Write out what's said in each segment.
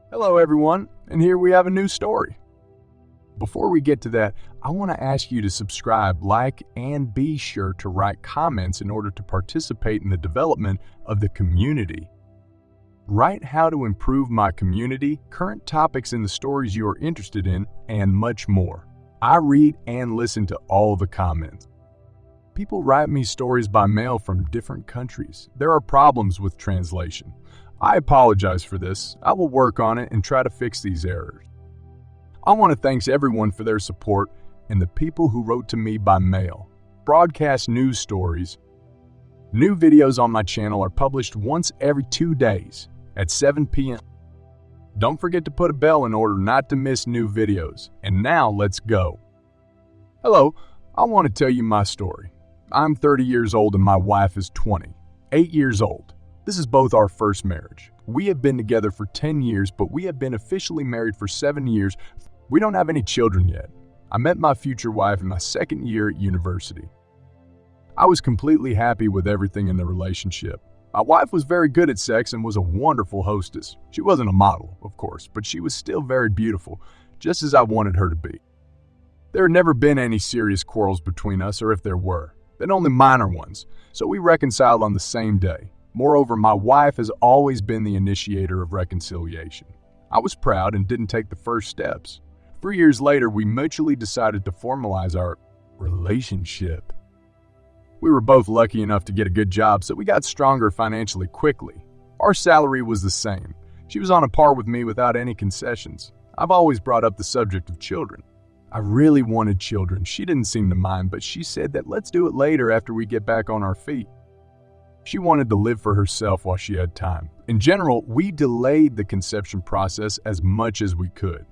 Hello everyone, and here we have a new story. Before we get to that, I want to ask you to subscribe, like, and be sure to write comments in order to participate in the development of the community. Write how to improve my community, current topics in the stories you are interested in, and much more. I read and listen to all the comments. People write me stories by mail from different countries. There are problems with translation. I apologize for this. I will work on it and try to fix these errors. I want to thank everyone for their support and the people who wrote to me by mail. Broadcast news stories. New videos on my channel are published once every 2 days at 7 p.m. Don't forget to put a bell in order not to miss new videos. And now let's go. Hello, I want to tell you my story. I'm 30 years old and my wife is 20, 8 years old. This is both our first marriage. We have been together for 10 years, but we have been officially married for 7 years. We don't have any children yet. I met my future wife in my second year at university. I was completely happy with everything in the relationship. My wife was very good at sex and was a wonderful hostess. She wasn't a model, of course, but she was still very beautiful, just as I wanted her to be. There had never been any serious quarrels between us, or if there were, then only minor ones, so we reconciled on the same day. Moreover, my wife has always been the initiator of reconciliation. I was proud and didn't take the first steps. 3 years later, we mutually decided to formalize our relationship. We were both lucky enough to get a good job, so we got stronger financially quickly. Our salary was the same. She was on a par with me without any concessions. I've always brought up the subject of children. I really wanted children. She didn't seem to mind, but she said that let's do it later after we get back on our feet. She wanted to live for herself while she had time. In general, we delayed the conception process as much as we could.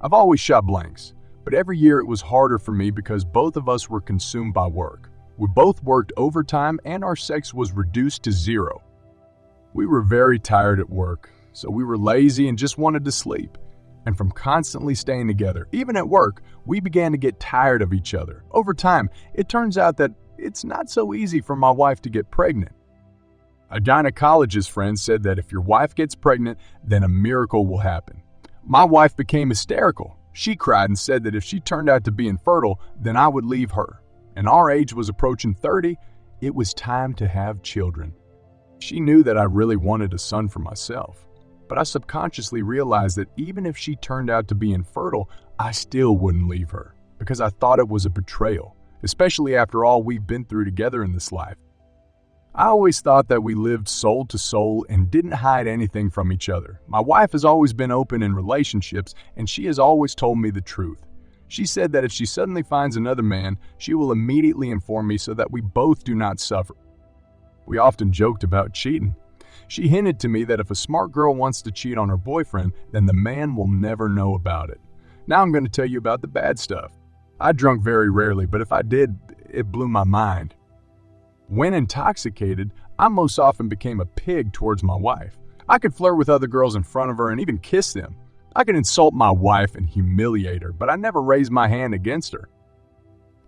I've always shot blanks, but every year it was harder for me because both of us were consumed by work. We both worked overtime and our sex was reduced to 0. We were very tired at work, so we were lazy and just wanted to sleep. And from constantly staying together, even at work, we began to get tired of each other. Over time, it turns out that it's not so easy for my wife to get pregnant. A gynecologist friend said that if your wife gets pregnant, then a miracle will happen. My wife became hysterical. She cried and said that if she turned out to be infertile, then I would leave her. And our age was approaching 30, it was time to have children. She knew that I really wanted a son for myself, but I subconsciously realized that even if she turned out to be infertile, I still wouldn't leave her because I thought it was a betrayal, especially after all we've been through together in this life. I always thought that we lived soul to soul and didn't hide anything from each other. My wife has always been open in relationships, and she has always told me the truth. She said that if she suddenly finds another man, she will immediately inform me so that we both do not suffer. We often joked about cheating. She hinted to me that if a smart girl wants to cheat on her boyfriend, then the man will never know about it. Now I'm going to tell you about the bad stuff. I drank very rarely, but if I did, it blew my mind. When intoxicated, I most often became a pig towards my wife. I could flirt with other girls in front of her and even kiss them. I could insult my wife and humiliate her, but I never raised my hand against her.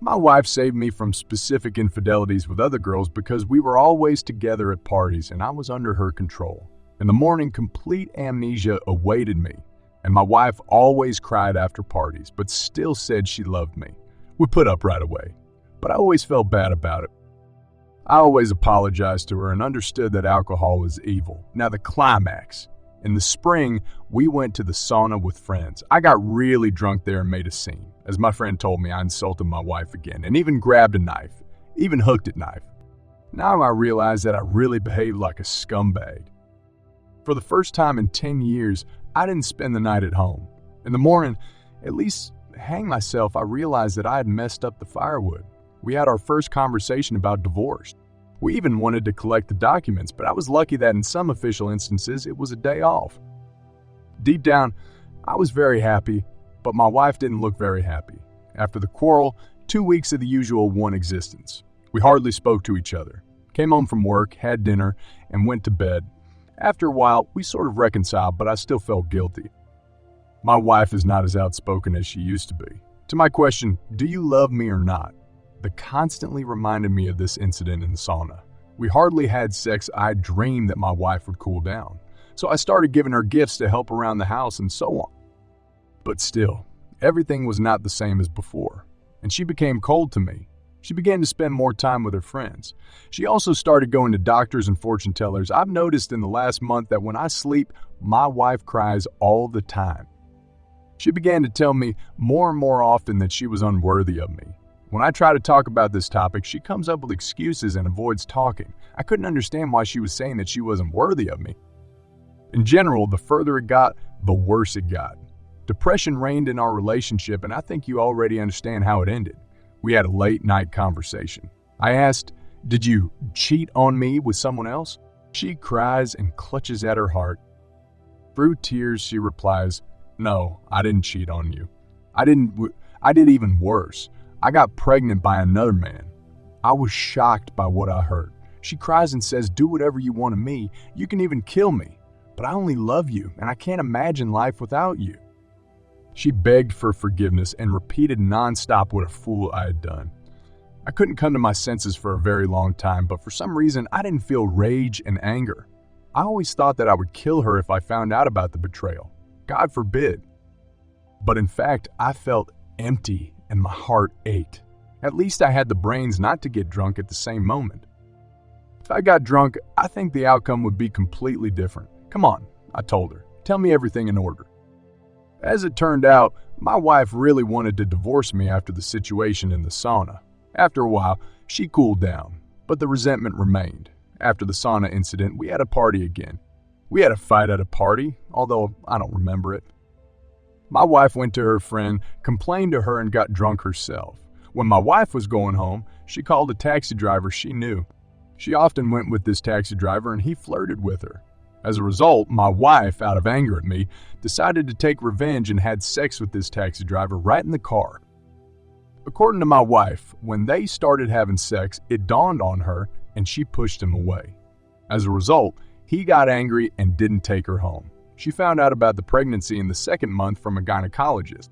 My wife saved me from specific infidelities with other girls because we were always together at parties and I was under her control. In the morning, complete amnesia awaited me, and my wife always cried after parties, but still said she loved me. We put up right away, but I always felt bad about it. I always apologized to her and understood that alcohol was evil. Now the climax. In the spring, we went to the sauna with friends. I got really drunk there and made a scene. As my friend told me, I insulted my wife again and even grabbed a knife, even hooked a knife. Now I realize that I really behaved like a scumbag. For the first time in 10 years, I didn't spend the night at home. In the morning, at least hang myself, I realized that I had messed up the firewood. We had our first conversation about divorce. We even wanted to collect the documents, but I was lucky that in some official instances, it was a day off. Deep down, I was very happy, but my wife didn't look very happy. After the quarrel, 2 weeks of the usual one existence. We hardly spoke to each other. Came home from work, had dinner, and went to bed. After a while, we sort of reconciled, but I still felt guilty. My wife is not as outspoken as she used to be. To my question, "Do you love me or not?" that constantly reminded me of this incident in the sauna. We hardly had sex. I dreamed that my wife would cool down. so I started giving her gifts to help around the house and so on. But still, everything was not the same as before, and she became cold to me. She began to spend more time with her friends. She also started going to doctors and fortune tellers. I've noticed in the last month that when I sleep, my wife cries all the time. She began to tell me more and more often that she was unworthy of me. When I try to talk about this topic, she comes up with excuses and avoids talking. I couldn't understand why she was saying that she wasn't worthy of me. In general, the further it got, the worse it got. Depression reigned in our relationship, and I think you already understand how it ended. We had a late-night conversation. I asked, "Did you cheat on me with someone else?" She cries and clutches at her heart. Through tears, she replies, "No, I didn't cheat on you. I did even worse. I got pregnant by another man." I was shocked by what I heard. She cries and says, "Do whatever you want of me. You can even kill me. But I only love you, and I can't imagine life without you." She begged for forgiveness and repeated nonstop what a fool I had done. I couldn't come to my senses for a very long time, but for some reason, I didn't feel rage and anger. I always thought that I would kill her if I found out about the betrayal. God forbid. But in fact, I felt empty and my heart ached. At least I had the brains not to get drunk at the same moment. If I got drunk, I think the outcome would be completely different. "Come on," I told her. "Tell me everything in order." As it turned out, my wife really wanted to divorce me after the situation in the sauna. After a while, she cooled down, but the resentment remained. After the sauna incident, we had a party again. We had a fight at a party, although I don't remember it. My wife went to her friend, complained to her, and got drunk herself. When my wife was going home, she called a taxi driver she knew. She often went with this taxi driver, and he flirted with her. As a result, my wife, out of anger at me, decided to take revenge and had sex with this taxi driver right in the car. According to my wife, when they started having sex, it dawned on her and she pushed him away. As a result, he got angry and didn't take her home. She found out about the pregnancy in the second month from a gynecologist.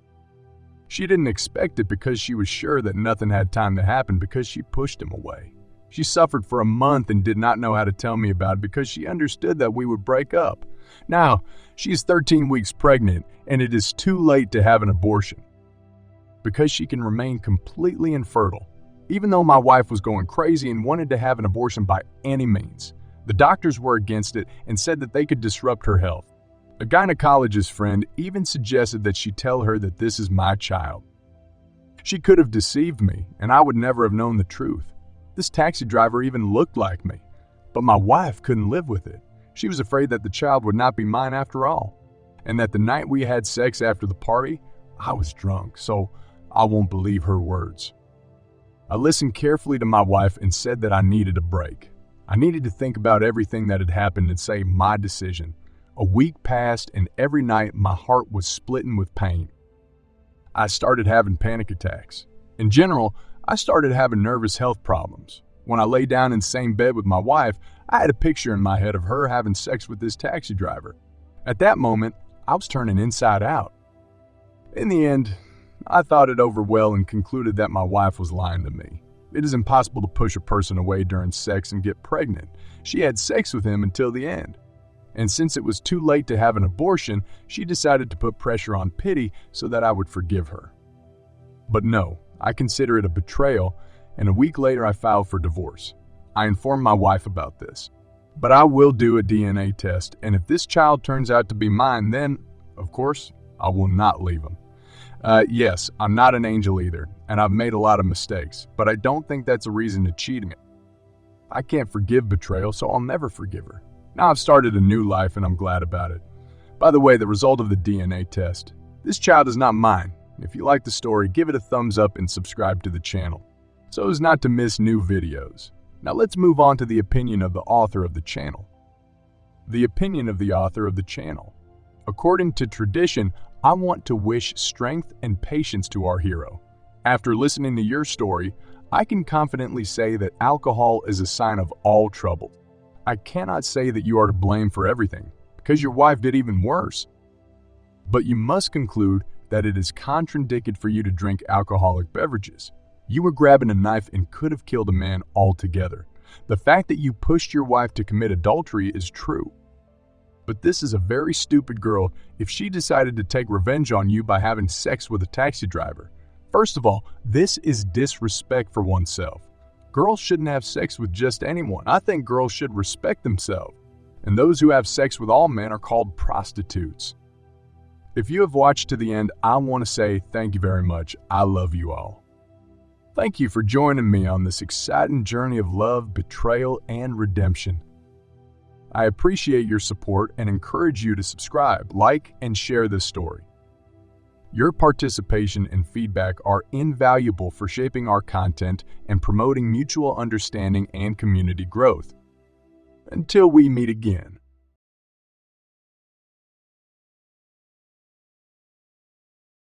She didn't expect it because she was sure that nothing had time to happen because she pushed him away. She suffered for a month and did not know how to tell me about it because she understood that we would break up. Now, she is 13 weeks pregnant and it is too late to have an abortion because she can remain completely infertile. Even though my wife was going crazy and wanted to have an abortion by any means, the doctors were against it and said that they could disrupt her health. A gynecologist friend even suggested that she tell her that this is my child. She could have deceived me and I would never have known the truth. This taxi driver even looked like me, but my wife couldn't live with it. She was afraid that the child would not be mine after all, and that the night we had sex after the party, I was drunk, so I won't believe her words. I listened carefully to my wife and said that I needed a break. I needed to think about everything that had happened and say my decision. A week passed and every night my heart was splitting with pain. I started having panic attacks. In general, I started having nervous health problems. When I lay down in the same bed with my wife, I had a picture in my head of her having sex with this taxi driver. At that moment, I was turning inside out. In the end, I thought it over well and concluded that my wife was lying to me. It is impossible to push a person away during sex and get pregnant. She had sex with him until the end. And since it was too late to have an abortion, she decided to put pressure on pity so that I would forgive her. But no, I consider it a betrayal, and a week later I filed for divorce. I informed my wife about this. But I will do a DNA test, and if this child turns out to be mine, then, of course, I will not leave him. Yes, I'm not an angel either, and I've made a lot of mistakes, but I don't think that's a reason to cheat me. I can't forgive betrayal, so I'll never forgive her. Now I've started a new life, and I'm glad about it. By the way, the result of the DNA test. This child is not mine. If you like the story, give it a thumbs up and subscribe to the channel, so as not to miss new videos. Now let's move on to the opinion of the author of the channel. The opinion of the author of the channel. According to tradition, I want to wish strength and patience to our hero. After listening to your story, I can confidently say that alcohol is a sign of all trouble. I cannot say that you are to blame for everything, because your wife did even worse. But you must conclude that it is contradicted for you to drink alcoholic beverages. You were grabbing a knife and could have killed a man altogether. The fact that you pushed your wife to commit adultery is true. But this is a very stupid girl if she decided to take revenge on you by having sex with a taxi driver. First of all, this is disrespect for oneself. Girls shouldn't have sex with just anyone. I think girls should respect themselves. And those who have sex with all men are called prostitutes. If you have watched to the end, I want to say thank you very much. I love you all. Thank you for joining me on this exciting journey of love, betrayal, and redemption. I appreciate your support and encourage you to subscribe, like, and share this story. Your participation and feedback are invaluable for shaping our content and promoting mutual understanding and community growth. Until we meet again.